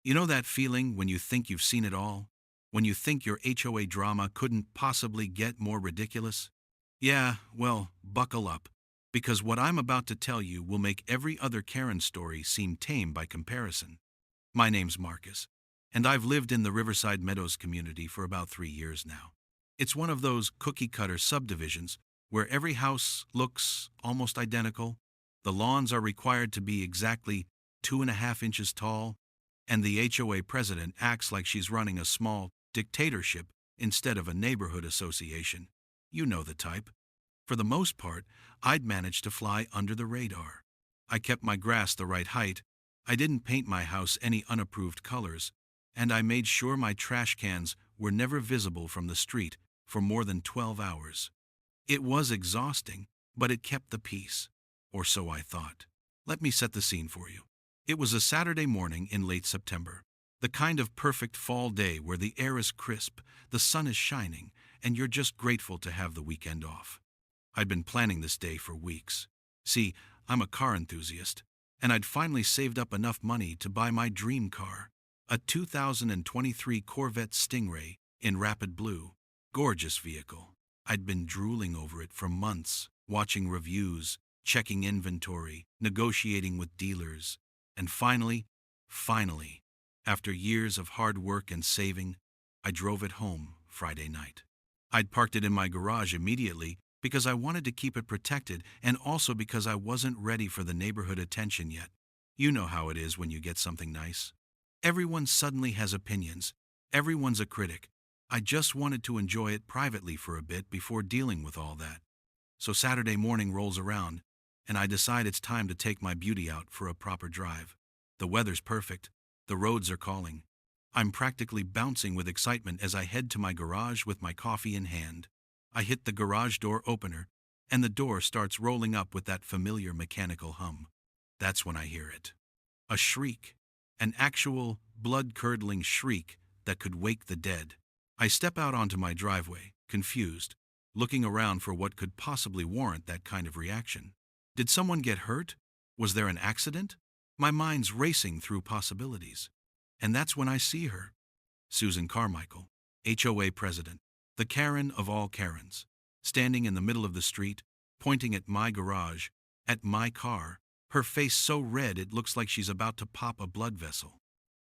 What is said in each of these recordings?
You know that feeling when you think you've seen it all? When you think your HOA drama couldn't possibly get more ridiculous? Yeah, well, buckle up. Because what I'm about to tell you will make every other Karen story seem tame by comparison. My name's Marcus, and I've lived in the Riverside Meadows community for about 3 years now. It's one of those cookie-cutter subdivisions where every house looks almost identical, the lawns are required to be exactly 2.5 inches tall, and the HOA president acts like she's running a small dictatorship instead of a neighborhood association. You know the type. For the most part, I'd managed to fly under the radar. I kept my grass the right height, I didn't paint my house any unapproved colors, and I made sure my trash cans were never visible from the street for more than 12 hours. It was exhausting, but it kept the peace. Or so I thought. Let me set the scene for you. It was a Saturday morning in late September. The kind of perfect fall day where the air is crisp, the sun is shining, and you're just grateful to have the weekend off. I'd been planning this day for weeks. See, I'm a car enthusiast, and I'd finally saved up enough money to buy my dream car, a 2023 Corvette Stingray in rapid blue. Gorgeous vehicle. I'd been drooling over it for months, watching reviews, checking inventory, negotiating with dealers, and finally, after years of hard work and saving, I drove it home Friday night. I'd parked it in my garage immediately because I wanted to keep it protected and also because I wasn't ready for the neighborhood attention yet. You know how it is when you get something nice. Everyone suddenly has opinions. Everyone's a critic. I just wanted to enjoy it privately for a bit before dealing with all that. So Saturday morning rolls around, and I decide it's time to take my beauty out for a proper drive. The weather's perfect. The roads are calling. I'm practically bouncing with excitement as I head to my garage with my coffee in hand. I hit the garage door opener, and the door starts rolling up with that familiar mechanical hum. That's when I hear it. A shriek. An actual, blood-curdling shriek that could wake the dead. I step out onto my driveway, confused, looking around for what could possibly warrant that kind of reaction. Did someone get hurt? Was there an accident? My mind's racing through possibilities. And that's when I see her. Susan Carmichael, HOA President, the Karen of all Karens, standing in the middle of the street, pointing at my garage, at my car, her face so red it looks like she's about to pop a blood vessel.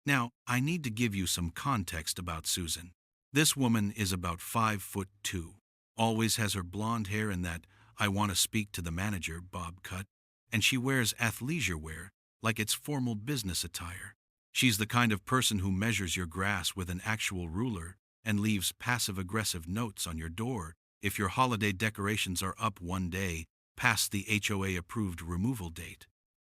Now, I need to give you some context about Susan. This woman is about 5'2", always has her blonde hair in that "I want to speak to the manager" bob cut, and she wears athleisure wear like it's formal business attire. She's the kind of person who measures your grass with an actual ruler and leaves passive-aggressive notes on your door if your holiday decorations are up one day past the HOA-approved removal date.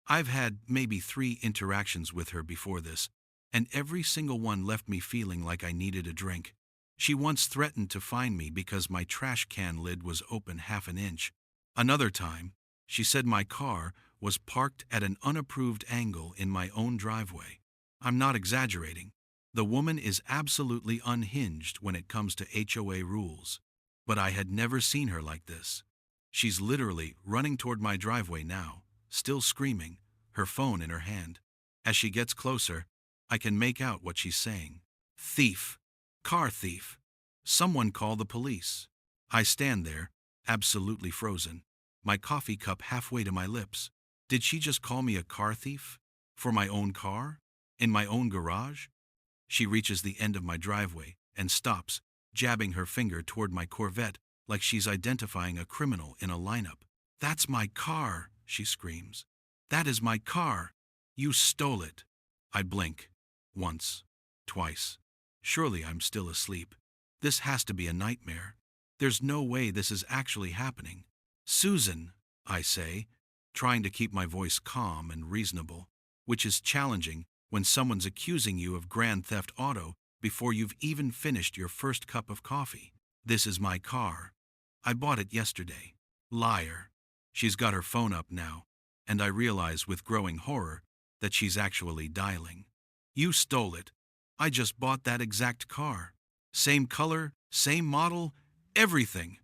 I've had maybe 3 interactions with her before this, and every single one left me feeling like I needed a drink. She once threatened to fine me because my trash can lid was open half an inch. Another time, she said my car was parked at an unapproved angle in my own driveway. I'm not exaggerating. The woman is absolutely unhinged when it comes to HOA rules. But I had never seen her like this. She's literally running toward my driveway now, still screaming, her phone in her hand. As she gets closer, I can make out what she's saying. Thief. Car thief. Someone call the police. I stand there, absolutely frozen, my coffee cup halfway to my lips. Did she just call me a car thief? For my own car? In my own garage? She reaches the end of my driveway and stops, jabbing her finger toward my Corvette like she's identifying a criminal in a lineup. "That's my car," she screams. "That is my car. You stole it." I blink. Once. Twice. Surely I'm still asleep. This has to be a nightmare. There's no way this is actually happening. "Susan," I say, trying to keep my voice calm and reasonable, which is challenging when someone's accusing you of grand theft auto before you've even finished your first cup of coffee. "This is my car. I bought it yesterday." Liar. She's got her phone up now, and I realize with growing horror that she's actually dialing. "You stole it. I just bought that exact car. Same color, same model, everything.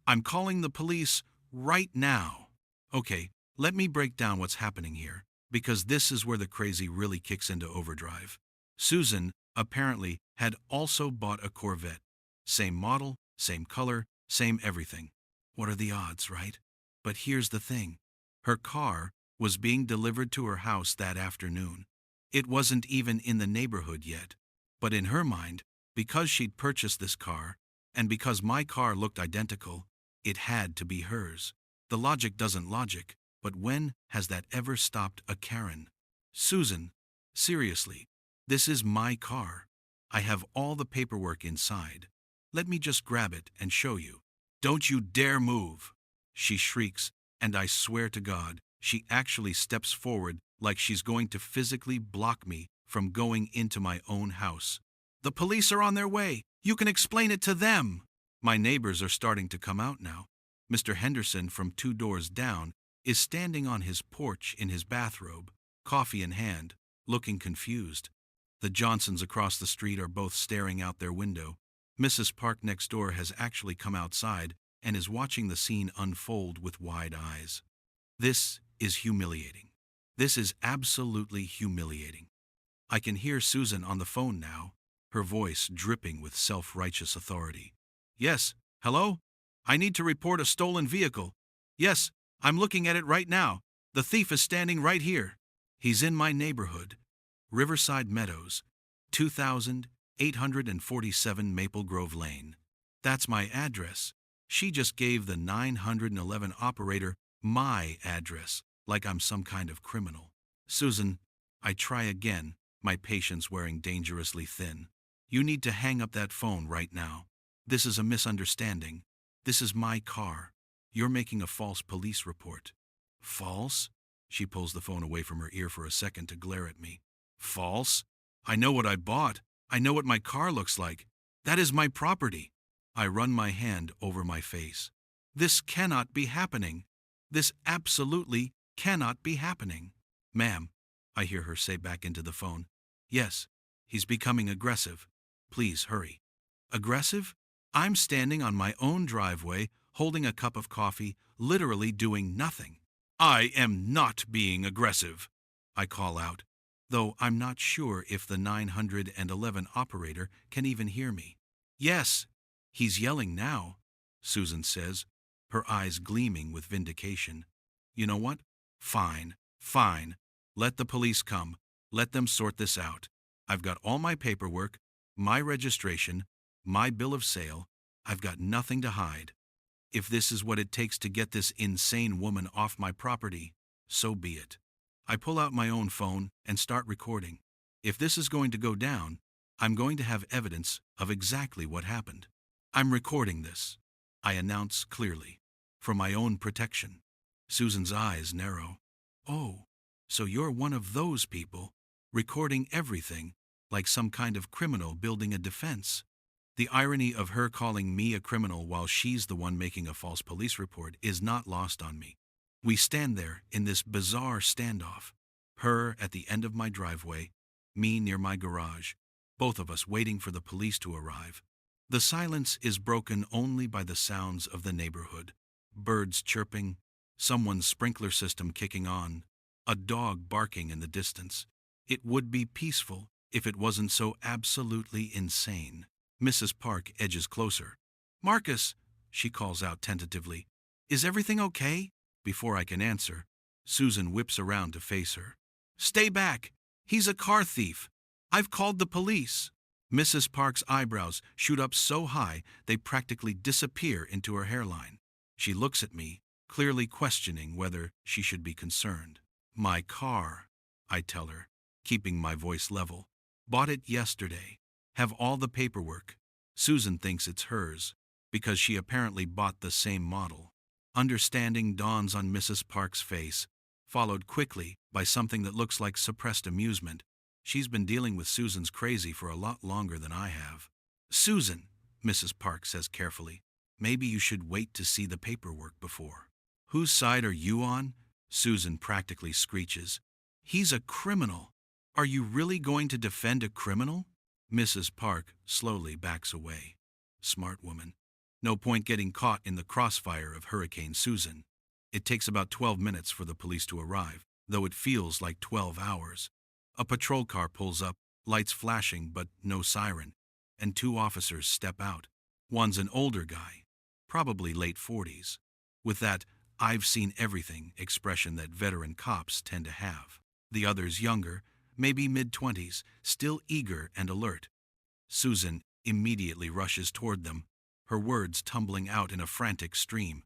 I'm calling the police right now." Okay, let me break down what's happening here, because this is where the crazy really kicks into overdrive. Susan, apparently, had also bought a Corvette. Same model, same color, same everything. What are the odds, right? But here's the thing. Her car was being delivered to her house that afternoon. It wasn't even in the neighborhood yet. But in her mind, because she'd purchased this car, and because my car looked identical, it had to be hers. The logic doesn't logic, but when has that ever stopped a Karen? Susan, seriously, this is my car. I have all the paperwork inside. Let me just grab it and show you. Don't you dare move! She shrieks, and I swear to God, she actually steps forward like she's going to physically block me from going into my own house. The police are on their way. You can explain it to them. My neighbors are starting to come out now. Mr. Henderson from 2 doors down is standing on his porch in his bathrobe, coffee in hand, looking confused. The Johnsons across the street are both staring out their window. Mrs. Park next door has actually come outside and is watching the scene unfold with wide eyes. This is humiliating. This is absolutely humiliating. I can hear Susan on the phone now, her voice dripping with self-righteous authority. Yes, hello? I need to report a stolen vehicle. Yes, I'm looking at it right now. The thief is standing right here. He's in my neighborhood. Riverside Meadows, 2847 Maple Grove Lane. That's my address. She just gave the 911 operator my address, like I'm some kind of criminal. Susan, I try again, my patience wearing dangerously thin. You need to hang up that phone right now. This is a misunderstanding. This is my car. You're making a false police report. False? She pulls the phone away from her ear for a second to glare at me. False? I know what I bought. I know what my car looks like. That is my property. I run my hand over my face. This cannot be happening. This absolutely cannot be happening. Ma'am, I hear her say back into the phone. Yes, he's becoming aggressive. Please hurry. Aggressive? I'm standing on my own driveway, holding a cup of coffee, literally doing nothing. I am not being aggressive, I call out, though I'm not sure if the 911 operator can even hear me. Yes, he's yelling now, Susan says, her eyes gleaming with vindication. You know what? Fine, fine. Let the police come. Let them sort this out. I've got all my paperwork, my registration, my bill of sale. I've got nothing to hide. If this is what it takes to get this insane woman off my property, so be it. I pull out my own phone and start recording. If this is going to go down, I'm going to have evidence of exactly what happened. I'm recording this, I announce clearly, for my own protection. Susan's eyes narrow. Oh, so you're one of those people, recording everything, like some kind of criminal building a defense. The irony of her calling me a criminal while she's the one making a false police report is not lost on me. We stand there in this bizarre standoff, her at the end of my driveway, me near my garage, both of us waiting for the police to arrive. The silence is broken only by the sounds of the neighborhood. Birds chirping, someone's sprinkler system kicking on, a dog barking in the distance. It would be peaceful if it wasn't so absolutely insane. Mrs. Park edges closer. Marcus, she calls out tentatively, is everything okay? Before I can answer, Susan whips around to face her. Stay back! He's a car thief! I've called the police! Mrs. Park's eyebrows shoot up so high they practically disappear into her hairline. She looks at me, clearly questioning whether she should be concerned. My car, I tell her, keeping my voice level. Bought it yesterday. Have all the paperwork. Susan thinks it's hers, because she apparently bought the same model. Understanding dawns on Mrs. Park's face, followed quickly by something that looks like suppressed amusement. She's been dealing with Susan's crazy for a lot longer than I have. Susan, Mrs. Park says carefully, maybe you should wait to see the paperwork before. Whose side are you on? Susan practically screeches. He's a criminal. Are you really going to defend a criminal? Mrs. Park slowly backs away. Smart woman. No point getting caught in the crossfire of Hurricane Susan. It takes about 12 minutes for the police to arrive, though it feels like 12 hours. A patrol car pulls up, Lights flashing but no siren, and two officers step out. One's an older guy, probably late 40s, with that "I've seen everything" expression that veteran cops tend to have. The other's younger, maybe mid-20s, still eager and alert. Susan immediately rushes toward them, her words tumbling out in a frantic stream.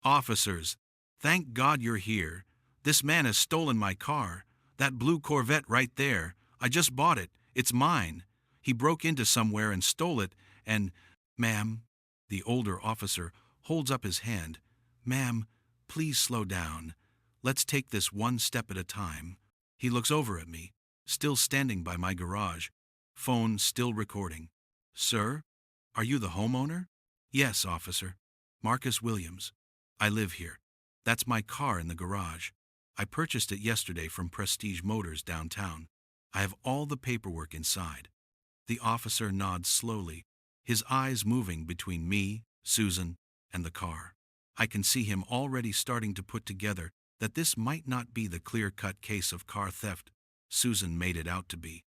"Officers, thank God you're here. This man has stolen my car. That blue Corvette right there. I just bought it. It's mine. He broke into somewhere and stole it, and—" "Ma'am," the older officer holds up his hand. "Ma'am, please slow down. Let's take this one step at a time." He looks over at me, still standing by my garage, phone still recording. "Sir, are you the homeowner?" "Yes, officer. Marcus Williams. I live here. That's my car in the garage. I purchased it yesterday from Prestige Motors downtown. I have all the paperwork inside." The officer nods slowly, his eyes moving between me, Susan, and the car. I can see him already starting to put together that this might not be the clear-cut case of car theft Susan made it out to be.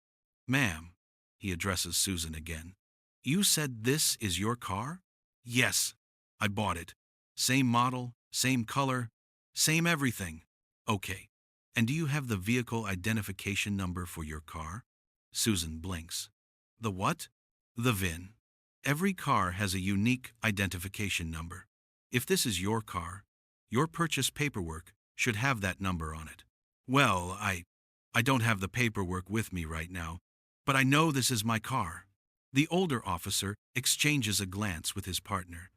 "Ma'am," he addresses Susan again, "you said this is your car?" "Yes, I bought it. Same model, same color, same everything." "Okay, and do you have the vehicle identification number for your car?" Susan blinks. "The what?" "The VIN. Every car has a unique identification number. If this is your car, your purchase paperwork should have that number on it." "Well, I don't have the paperwork with me right now, but I know this is my car." The older officer exchanges a glance with his partner.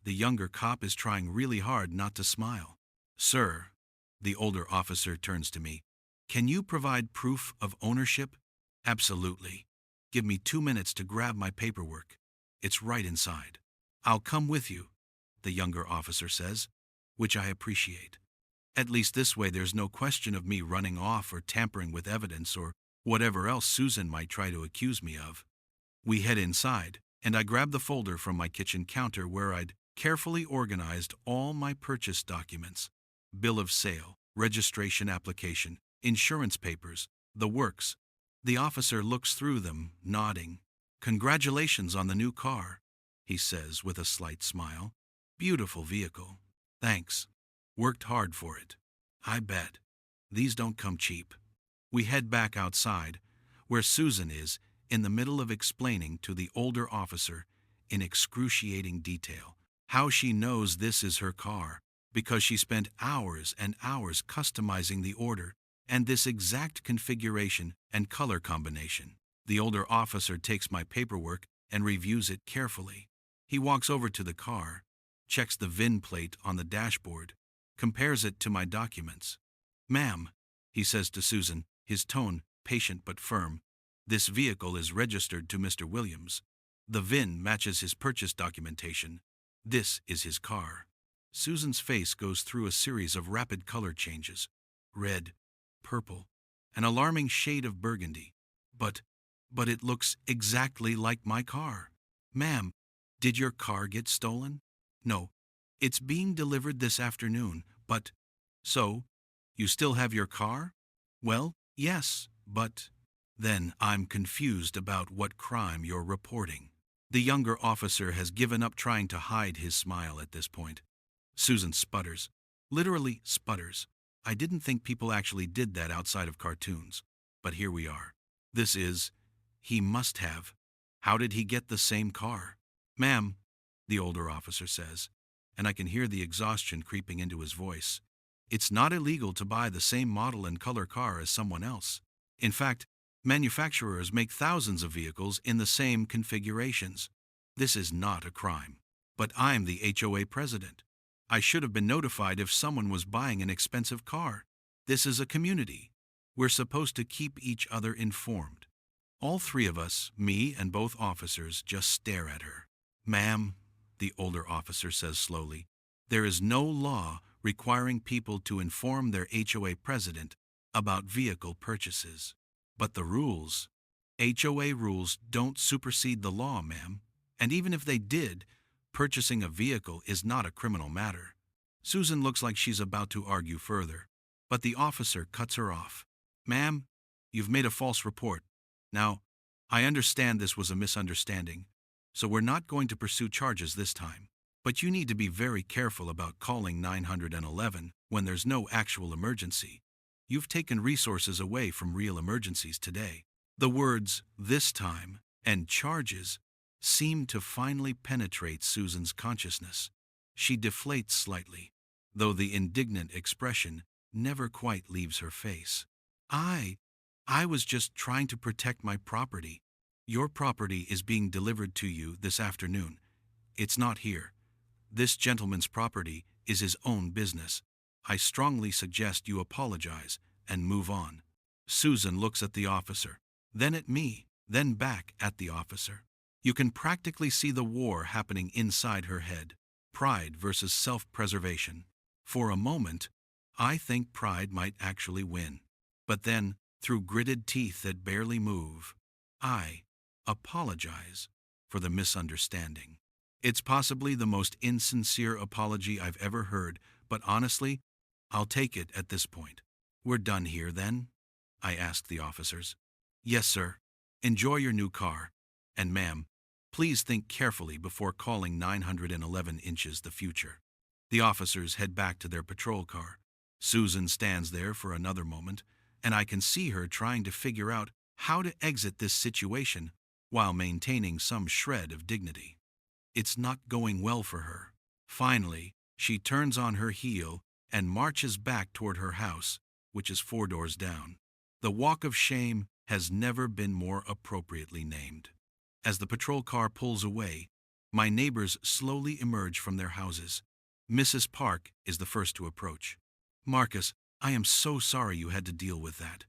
The younger cop is trying really hard not to smile. "Sir," the older officer turns to me, "can you provide proof of ownership?" "Absolutely. Give me 2 minutes to grab my paperwork. It's right inside." "I'll come with you," the younger officer says, which I appreciate. At least this way there's no question of me running off or tampering with evidence or whatever else Susan might try to accuse me of. We head inside, and I grab the folder from my kitchen counter where I'd carefully organized all my purchase documents: bill of sale, registration application, insurance papers, the works. The officer looks through them, nodding. "Congratulations on the new car," he says with a slight smile. "Beautiful vehicle. Thanks. Worked hard for it." "I bet. These don't come cheap." We head back outside, where Susan is, in the middle of explaining to the older officer, in excruciating detail, how she knows this is her car, because she spent hours and hours customizing the order and this exact configuration and color combination. The older officer takes my paperwork and reviews it carefully. He walks over to the car, checks the VIN plate on the dashboard, compares it to my documents. "Ma'am," he says to Susan, his tone patient but firm, "this vehicle is registered to Mr. Williams. The VIN matches his purchase documentation. This is his car." Susan's face goes through a series of rapid color changes: red, purple, an alarming shade of burgundy. But it looks exactly like my car." "Ma'am, did your car get stolen?" "No, it's being delivered this afternoon, but—" "So, you still have your car?" "Well, yes, but—" "Then I'm confused about what crime you're reporting." The younger officer has given up trying to hide his smile at this point. Susan sputters, literally sputters. I didn't think people actually did that outside of cartoons, but here we are. This is— he must have. How did he get the same car? "Ma'am," the older officer says, and I can hear the exhaustion creeping into his voice, "it's not illegal to buy the same model and color car as someone else. In fact, manufacturers make thousands of vehicles in the same configurations. This is not a crime. But I'm the HOA president. I should have been notified if someone was buying an expensive car. This is a community. We're supposed to keep each other informed." All three of us, me and both officers, just stare at her. "Ma'am," the older officer says slowly, "there is no law requiring people to inform their HOA president about vehicle purchases. But the rules— HOA rules don't supersede the law, ma'am. And even if they did, purchasing a vehicle is not a criminal matter." Susan looks like she's about to argue further, but the officer cuts her off. "Ma'am, you've made a false report. Now, I understand this was a misunderstanding, so we're not going to pursue charges this time. But you need to be very careful about calling 911 when there's no actual emergency. You've taken resources away from real emergencies today." The words, "this time," and "charges" seem to finally penetrate Susan's consciousness. She deflates slightly, though the indignant expression never quite leaves her face. I was just trying to protect my property. Your property is being delivered to you this afternoon. It's not here. This gentleman's property is his own business. I strongly suggest you apologize and move on." Susan looks at the officer, then at me, then back at the officer. You can practically see the war happening inside her head. Pride versus self-preservation. For a moment, I think pride might actually win. But then, through gritted teeth that barely move, I apologize for the misunderstanding. It's possibly the most insincere apology I've ever heard, but honestly, I'll take it at this point. "We're done here, then?" I asked the officers. "Yes, sir. Enjoy your new car. And ma'am, please think carefully before calling 911 inches the future." The officers head back to their patrol car. Susan stands there for another moment, and I can see her trying to figure out how to exit this situation while maintaining some shred of dignity. It's not going well for her. Finally, she turns on her heel and marches back toward her house, which is 4 doors down. The walk of shame has never been more appropriately named. As the patrol car pulls away, my neighbors slowly emerge from their houses. Mrs. Park is the first to approach. "Marcus, I am so sorry you had to deal with that."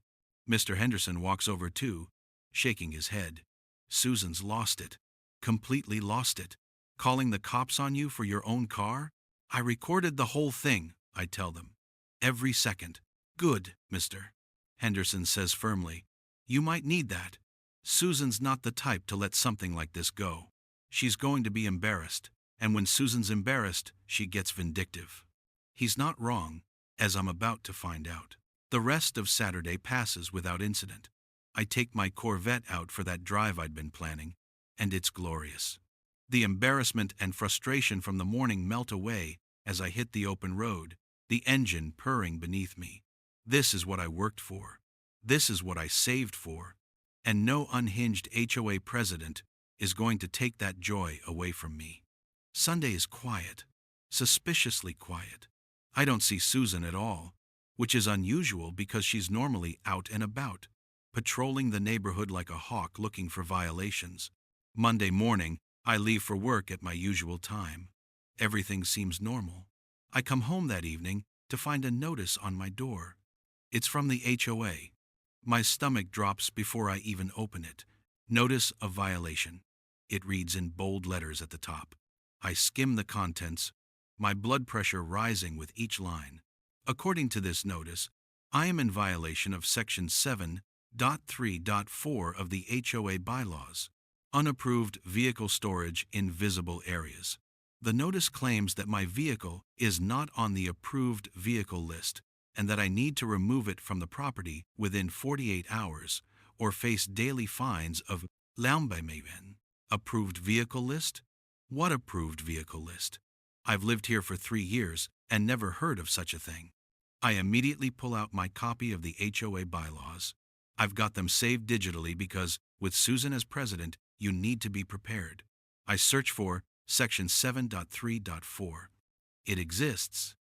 Mr. Henderson walks over too, shaking his head. "Susan's lost it. Completely lost it. Calling the cops on you for your own car? I recorded the whole thing," I tell them. "Every second." "Good, Mr. Henderson says firmly. "You might need that. Susan's not the type to let something like this go. She's going to be embarrassed, and when Susan's embarrassed, she gets vindictive." He's not wrong, as I'm about to find out. The rest of Saturday passes without incident. I take my Corvette out for that drive I'd been planning, and it's glorious. The embarrassment and frustration from the morning melt away as I hit the open road, the engine purring beneath me. This is what I worked for. This is what I saved for. And no unhinged HOA president is going to take that joy away from me. Sunday is quiet, suspiciously quiet. I don't see Susan at all, which is unusual because she's normally out and about, patrolling the neighborhood like a hawk looking for violations. Monday morning, I leave for work at my usual time. Everything seems normal. I come home that evening to find a notice on my door. It's from the HOA. My stomach drops before I even open it. Notice of violation. It reads in bold letters at the top. I skim the contents, my blood pressure rising with each line. According to this notice, I am in violation of Section 7.3.4 of the HOA bylaws. Unapproved vehicle storage in visible areas. The notice claims that my vehicle is not on the approved vehicle list and that I need to remove it from the property within 48 hours or face daily fines of Lambemeven. Approved vehicle list? What approved vehicle list? I've lived here for 3 years and never heard of such a thing. I immediately pull out my copy of the HOA bylaws. I've got them saved digitally because, with Susan as president, you need to be prepared. I search for Section 7.3.4. It exists.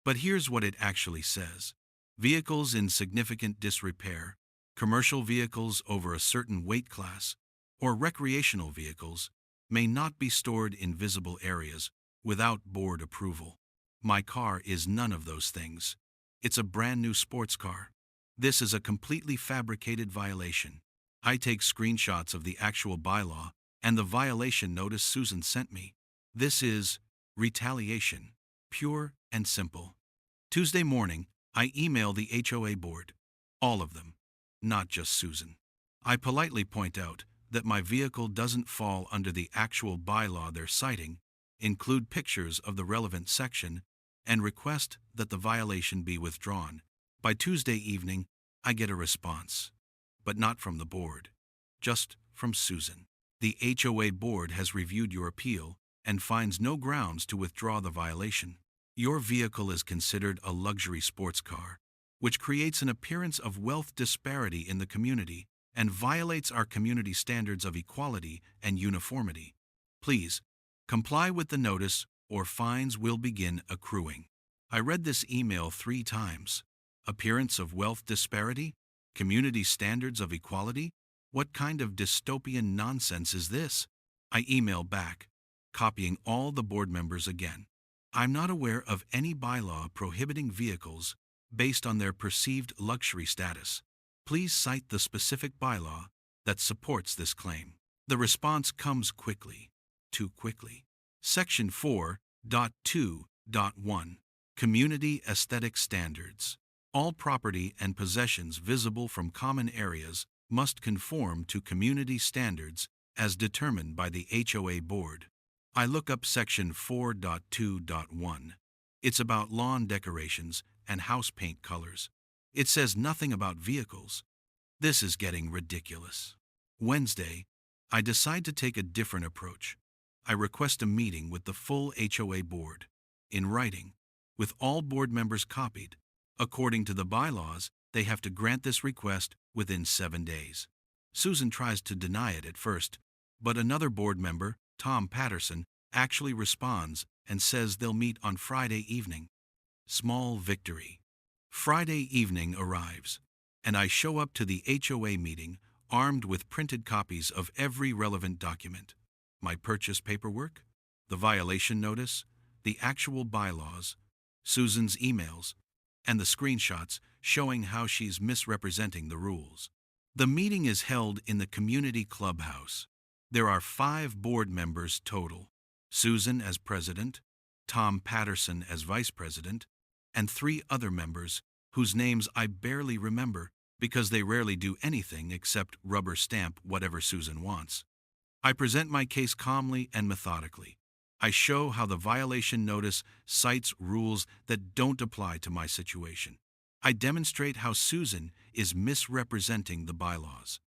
But here's what it actually says. Vehicles in significant disrepair, commercial vehicles over a certain weight class, or recreational vehicles may not be stored in visible areas without board approval. My car is none of those things. It's a brand new sports car. This is a completely fabricated violation. I take screenshots of the actual bylaw and the violation notice Susan sent me. This is retaliation, pure and simple. Tuesday morning, I email the HOA board. All of them, not just Susan. I politely point out that my vehicle doesn't fall under the actual bylaw they're citing, include pictures of the relevant section, and request that the violation be withdrawn. By Tuesday evening, I get a response, but not from the board, just from Susan. The HOA board has reviewed your appeal and finds no grounds to withdraw the violation. Your vehicle is considered a luxury sports car, which creates an appearance of wealth disparity in the community and violates our community standards of equality and uniformity. Please, comply with the notice or fines will begin accruing. I read this email 3 times. Appearance of wealth disparity? Community standards of equality? What kind of dystopian nonsense is this? I email back, copying all the board members again. I'm not aware of any bylaw prohibiting vehicles based on their perceived luxury status. Please cite the specific bylaw that supports this claim. The response comes quickly, too quickly. Section 4.2.1 Community Aesthetic Standards. All property and possessions visible from common areas must conform to community standards as determined by the HOA board. I look up Section 4.2.1. It's about lawn decorations and house paint colors. It says nothing about vehicles. This is getting ridiculous. Wednesday, I decide to take a different approach. I request a meeting with the full HOA board, in writing, with all board members copied. According to the bylaws, they have to grant this request within 7 days. Susan tries to deny it at first, but another board member, Tom Patterson, actually responds and says they'll meet on Friday evening. Small victory. Friday evening arrives, and I show up to the HOA meeting armed with printed copies of every relevant document. My purchase paperwork, the violation notice, the actual bylaws, Susan's emails, and the screenshots showing how she's misrepresenting the rules. The meeting is held in the community clubhouse. There are 5 board members total. Susan as president, Tom Patterson as vice president, and 3 other members whose names I barely remember because they rarely do anything except rubber stamp whatever Susan wants. I present my case calmly and methodically. I show how the violation notice cites rules that don't apply to my situation. I demonstrate how Susan is misrepresenting the bylaws.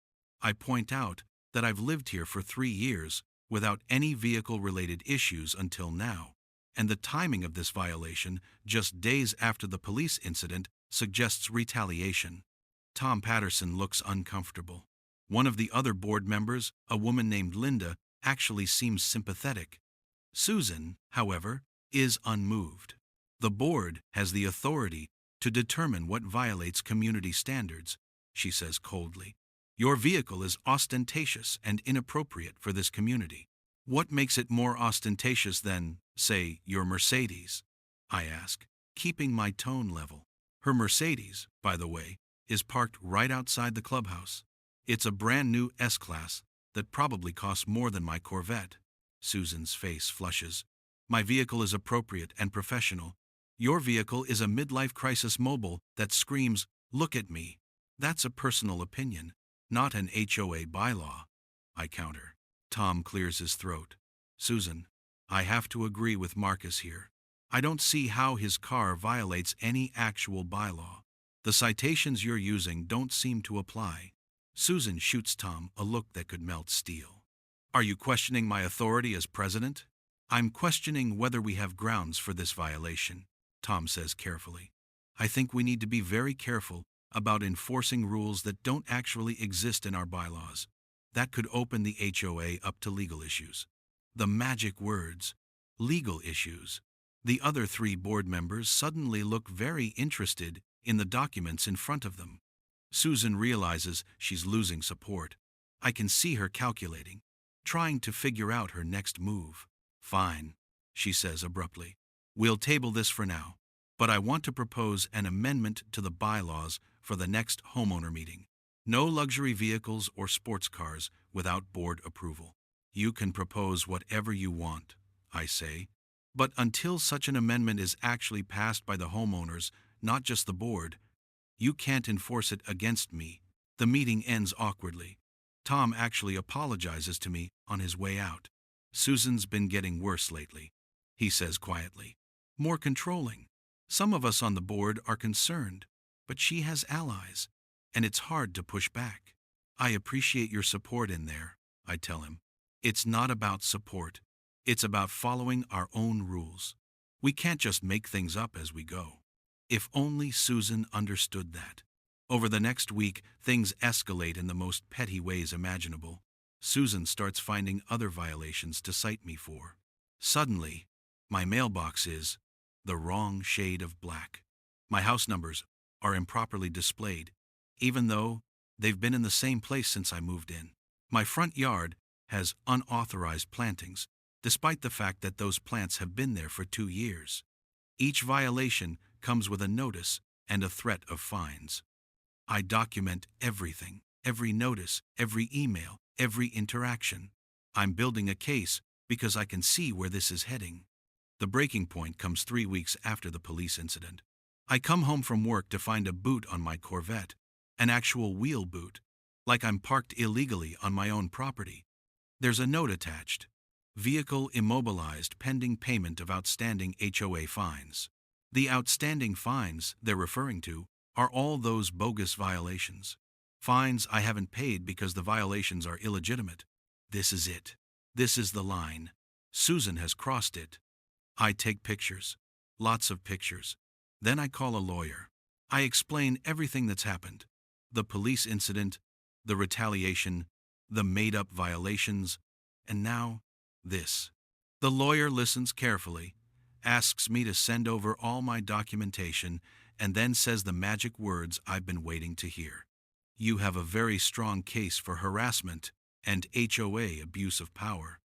I point out that I've lived here for 3 years without any vehicle-related issues until now, and the timing of this violation, just days after the police incident, suggests retaliation. Tom Patterson looks uncomfortable. One of the other board members, a woman named Linda, actually seems sympathetic. Susan, however, is unmoved. The board has the authority to determine what violates community standards, she says coldly. Your vehicle is ostentatious and inappropriate for this community. What makes it more ostentatious than, say, your Mercedes? I ask, keeping my tone level. Her Mercedes, by the way, is parked right outside the clubhouse. It's a brand new S-Class that probably costs more than my Corvette. Susan's face flushes. My vehicle is appropriate and professional. Your vehicle is a midlife crisis mobile that screams, "Look at me." That's a personal opinion, not an HOA bylaw, I counter. Tom clears his throat. Susan, I have to agree with Marcus here. I don't see how his car violates any actual bylaw. The citations you're using don't seem to apply. Susan shoots Tom a look that could melt steel. Are you questioning my authority as president? I'm questioning whether we have grounds for this violation, Tom says carefully. I think we need to be very careful about enforcing rules that don't actually exist in our bylaws. That could open the HOA up to legal issues. The magic words, legal issues. The other 3 board members suddenly look very interested in the documents in front of them. Susan realizes she's losing support. I can see her calculating, trying to figure out her next move. Fine, she says abruptly. We'll table this for now, but I want to propose an amendment to the bylaws for the next homeowner meeting. No luxury vehicles or sports cars without board approval. You can propose whatever you want, I say, but until such an amendment is actually passed by the homeowners, not just the board, you can't enforce it against me. The meeting ends awkwardly. Tom actually apologizes to me on his way out. Susan's been getting worse lately, he says quietly. More controlling. Some of us on the board are concerned, but she has allies, and it's hard to push back. I appreciate your support in there, I tell him. It's not about support. It's about following our own rules. We can't just make things up as we go. If only Susan understood that. Over the next week, things escalate in the most petty ways imaginable. Susan starts finding other violations to cite me for. Suddenly, my mailbox is the wrong shade of black. My house numbers are improperly displayed, even though they've been in the same place since I moved in. My front yard has unauthorized plantings, despite the fact that those plants have been there for 2 years. Each violation comes with a notice and a threat of fines. I document everything, every notice, every email, every interaction. I'm building a case because I can see where this is heading. The breaking point comes 3 weeks after the police incident. I come home from work to find a boot on my Corvette, an actual wheel boot, like I'm parked illegally on my own property. There's a note attached. Vehicle immobilized pending payment of outstanding HOA fines. The outstanding fines they're referring to are all those bogus violations. Fines I haven't paid because the violations are illegitimate. This is it. This is the line. Susan has crossed it. I take pictures. Lots of pictures. Then I call a lawyer. I explain everything that's happened. The police incident, the retaliation, the made-up violations, and now this. The lawyer listens carefully, asks me to send over all my documentation, and then says the magic words I've been waiting to hear. You have a very strong case for harassment and HOA abuse of power.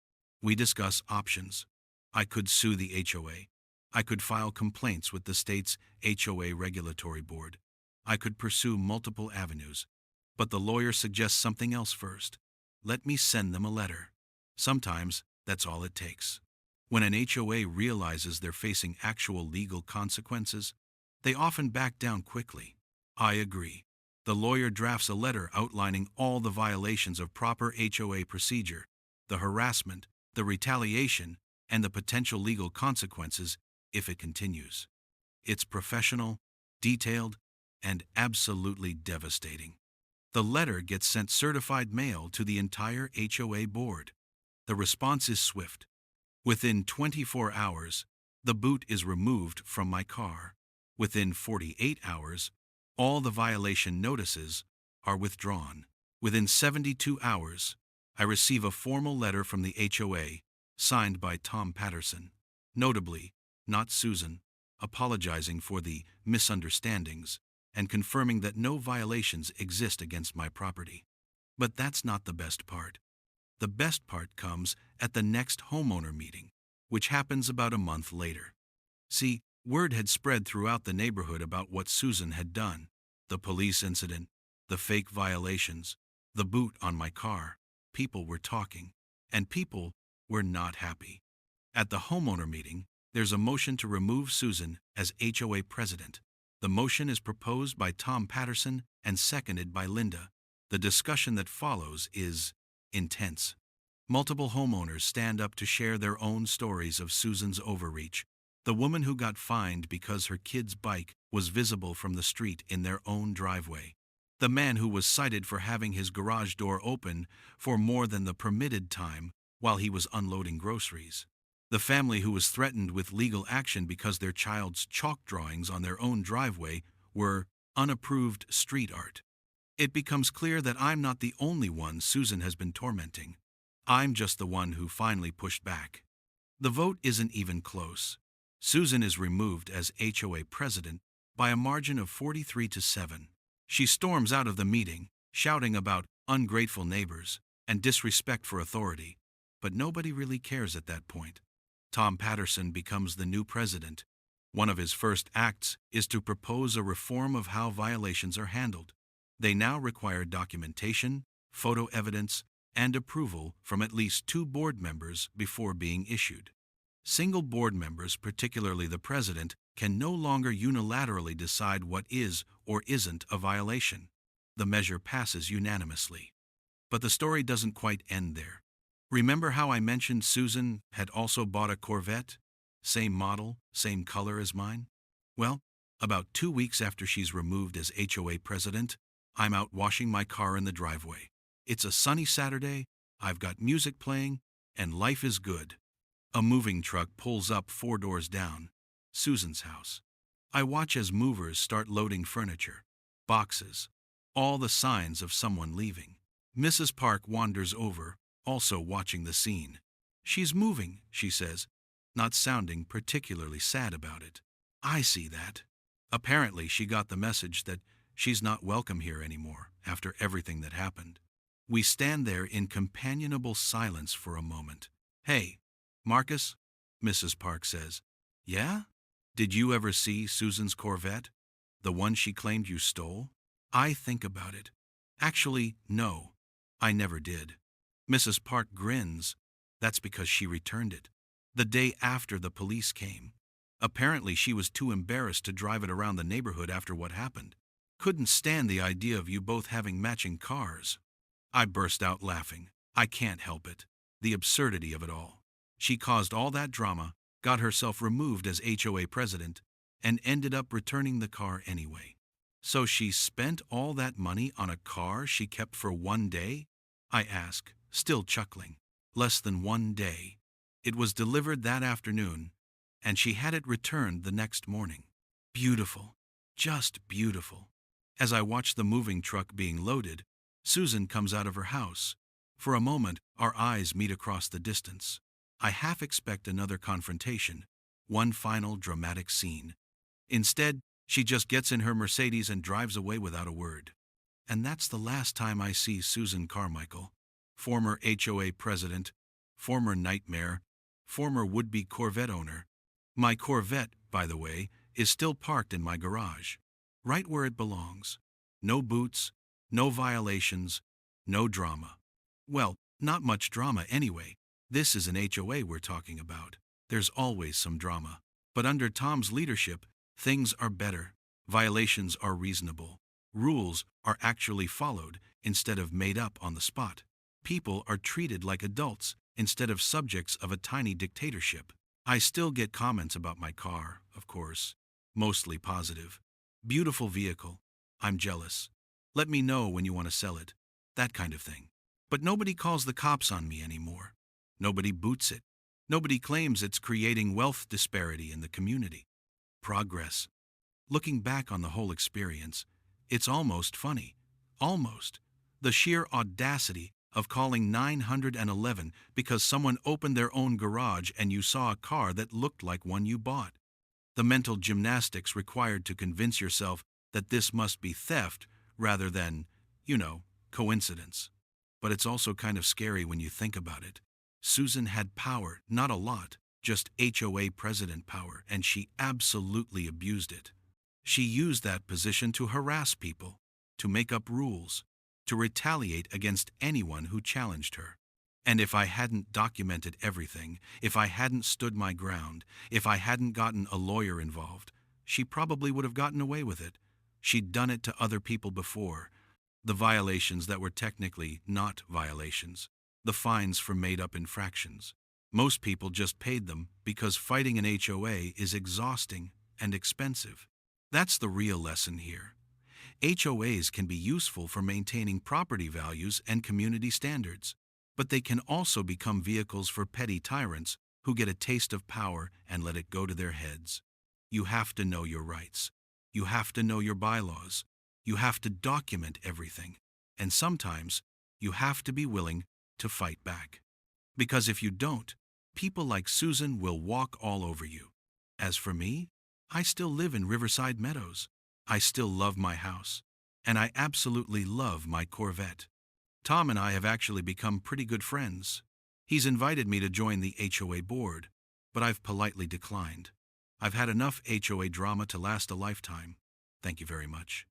We discuss options. I could sue the HOA. I could file complaints with the state's HOA regulatory board. I could pursue multiple avenues. But the lawyer suggests something else first. Let me send them a letter. Sometimes that's all it takes. When an HOA realizes they're facing actual legal consequences, they often back down quickly. I agree. The lawyer drafts a letter outlining all the violations of proper HOA procedure, the harassment, the retaliation, and the potential legal consequences if it continues. It's professional, detailed, and absolutely devastating. The letter gets sent certified mail to the entire HOA board. The response is swift. Within 24 hours, the boot is removed from my car. Within 48 hours, all the violation notices are withdrawn. Within 72 hours, I receive a formal letter from the HOA, signed by Tom Patterson. Notably, not Susan, apologizing for the misunderstandings and confirming that no violations exist against my property. But that's not the best part. The best part comes at the next homeowner meeting, which happens about a month later. See, word had spread throughout the neighborhood about what Susan had done, the police incident, the fake violations, the boot on my car. People were talking, and people were not happy. At the homeowner meeting, there's a motion to remove Susan as HOA president. The motion is proposed by Tom Patterson and seconded by Linda. The discussion that follows is intense. Multiple homeowners stand up to share their own stories of Susan's overreach. The woman who got fined because her kid's bike was visible from the street in their own driveway. The man who was cited for having his garage door open for more than the permitted time while he was unloading groceries. The family who was threatened with legal action because their child's chalk drawings on their own driveway were unapproved street art. It becomes clear that I'm not the only one Susan has been tormenting. I'm just the one who finally pushed back. The vote isn't even close. Susan is removed as HOA president by a margin of 43-7. She storms out of the meeting, shouting about ungrateful neighbors and disrespect for authority, but nobody really cares at that point. Tom Patterson becomes the new president. One of his first acts is to propose a reform of how violations are handled. They now require documentation, photo evidence, and approval from at least 2 board members before being issued. Single board members, particularly the president, can no longer unilaterally decide what is or isn't a violation. The measure passes unanimously. But the story doesn't quite end there. Remember how I mentioned Susan had also bought a Corvette? Same model, same color as mine? Well, about 2 weeks after she's removed as HOA president, I'm out washing my car in the driveway. It's a sunny Saturday, I've got music playing, and life is good. A moving truck pulls up 4 doors down. Susan's house. I watch as movers start loading furniture, boxes, all the signs of someone leaving. Mrs. Park wanders over, also watching the scene. She's moving, she says, not sounding particularly sad about it. I see that. Apparently, she got the message that she's not welcome here anymore after everything that happened. We stand there in companionable silence for a moment. Hey, Marcus, Mrs. Park says. Yeah? Did you ever see Susan's Corvette? The one she claimed you stole? I think about it. Actually, no, I never did. Mrs. Park grins. That's because she returned it. The day after the police came. Apparently she was too embarrassed to drive it around the neighborhood after what happened. Couldn't stand the idea of you both having matching cars. I burst out laughing. I can't help it. The absurdity of it all. She caused all that drama, got herself removed as HOA president, and ended up returning the car anyway. So she spent all that money on a car she kept for 1 day? I ask, still chuckling. Less than 1 day. It was delivered that afternoon, and she had it returned the next morning. Beautiful. Just beautiful. As I watch the moving truck being loaded, Susan comes out of her house. For a moment, our eyes meet across the distance. I half expect another confrontation, one final dramatic scene. Instead, she just gets in her Mercedes and drives away without a word. And that's the last time I see Susan Carmichael, former HOA president, former nightmare, former would-be Corvette owner. My Corvette, by the way, is still parked in my garage, right where it belongs. No boots, no violations, no drama. Well, not much drama anyway. This is an HOA we're talking about. There's always some drama. But under Tom's leadership, things are better. Violations are reasonable. Rules are actually followed instead of made up on the spot. People are treated like adults instead of subjects of a tiny dictatorship. I still get comments about my car, of course, mostly positive. Beautiful vehicle. I'm jealous. Let me know when you want to sell it. That kind of thing. But nobody calls the cops on me anymore. Nobody boots it. Nobody claims it's creating wealth disparity in the community. Progress. Looking back on the whole experience, it's almost funny. Almost. The sheer audacity of calling 911 because someone opened their own garage and you saw a car that looked like one you bought. The mental gymnastics required to convince yourself that this must be theft rather than, coincidence. But it's also kind of scary when you think about it. Susan had power, not a lot, just HOA president power, and she absolutely abused it. She used that position to harass people, to make up rules, to retaliate against anyone who challenged her. And if I hadn't documented everything, if I hadn't stood my ground, if I hadn't gotten a lawyer involved, she probably would have gotten away with it. She'd done it to other people before. The violations that were technically not violations. The fines for made-up infractions. Most people just paid them because fighting an HOA is exhausting and expensive. That's the real lesson here. HOAs can be useful for maintaining property values and community standards, but they can also become vehicles for petty tyrants who get a taste of power and let it go to their heads. You have to know your rights. You have to know your bylaws. You have to document everything. And sometimes, you have to be willing to fight back. Because if you don't, people like Susan will walk all over you. As for me, I still live in Riverside Meadows. I still love my house. And I absolutely love my Corvette. Tom and I have actually become pretty good friends. He's invited me to join the HOA board, but I've politely declined. I've had enough HOA drama to last a lifetime. Thank you very much.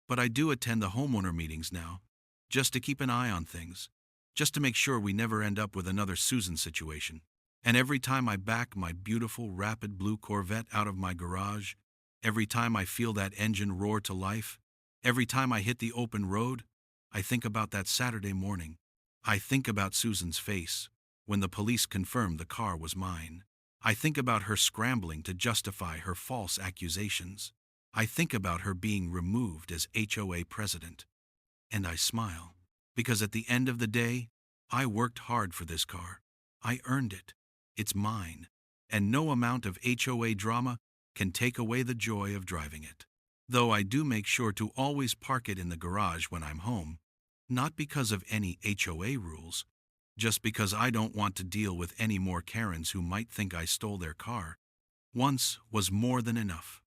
But I do attend the homeowner meetings now, just to keep an eye on things, just to make sure we never end up with another Susan situation. And every time I back my beautiful rapid blue Corvette out of my garage, every time I feel that engine roar to life, every time I hit the open road, I think about that Saturday morning. I think about Susan's face when the police confirmed the car was mine. I think about her scrambling to justify her false accusations. I think about her being removed as HOA president. And I smile, because at the end of the day, I worked hard for this car. I earned it. It's mine. And no amount of HOA drama can take away the joy of driving it. Though I do make sure to always park it in the garage when I'm home, not because of any HOA rules, just because I don't want to deal with any more Karens who might think I stole their car. Once was more than enough.